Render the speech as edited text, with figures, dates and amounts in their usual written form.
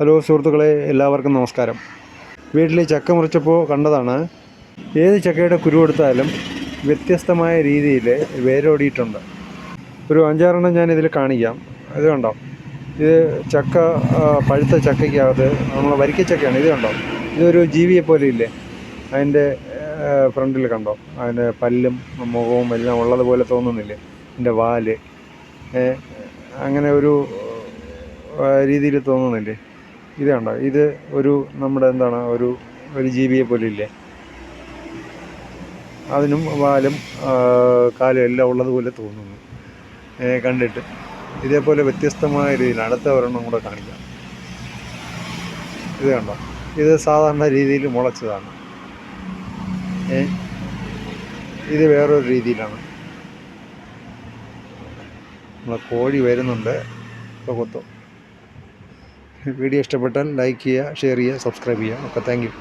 Hello സുഹൃത്തുക്കളെ, എല്ലാവർക്കും നമസ്കാരം. വീട്ടിൽ ചക്ക മുറിച്ചപ്പോൾ കണ്ടതാണ്, ഏത് ചക്കയുടെ കുരുവെടുത്താലും വ്യത്യസ്തമായ രീതിയിൽ വേരോടിയിട്ടുണ്ട്. ഒരു 5-6 ഞാനിതിൽ കാണിക്കാം. ഇത് കണ്ടോ, ഇത് ചക്ക, പഴുത്ത ചക്കയ്ക്കകത്ത് നമ്മൾ വരിക്കച്ചക്കയാണ്. ഇത് കണ്ടോ, ഇതൊരു ജീവിയെ പോലെ ഇല്ലേ, അതിൻ്റെ ഫ്രണ്ടിൽ കണ്ടോ, അതിൻ്റെ പല്ലും മുഖവും എല്ലാം ഉള്ളതുപോലെ തോന്നുന്നില്ലേ, ഇതിൻ്റെ വാല് അങ്ങനെ ഒരു രീതിയിൽ തോന്നുന്നില്ലേ. ഇത് കണ്ടോ, ഇത് ഒരു നമ്മുടെ എന്താണ് ഒരു ജീവിയെ പോലെ ഇല്ലേ, അതിനും വാലും കാലും എല്ലാം ഉള്ളതുപോലെ തോന്നുന്നു കണ്ടിട്ട്. ഇതേപോലെ വ്യത്യസ്തമായ രീതിയിൽ അടുത്ത ഒരെണ്ണം കൂടെ കാണിക്കാം. ഇത് കണ്ടോ, ഇത് സാധാരണ രീതിയിൽ മുളച്ചതാണ്. ഇത് വേറൊരു രീതിയിലാണ്. നമ്മളെ കോഴി വരുന്നുണ്ട്, ഇപ്പോൾ കൊത്തും. വീഡിയോ ഇഷ്ടപ്പെട്ടാൽ ലൈക്ക് ചെയ്യുക, ഷെയർ ചെയ്യുക, സബ്സ്ക്രൈബ് ചെയ്യുക. Okay, thank you.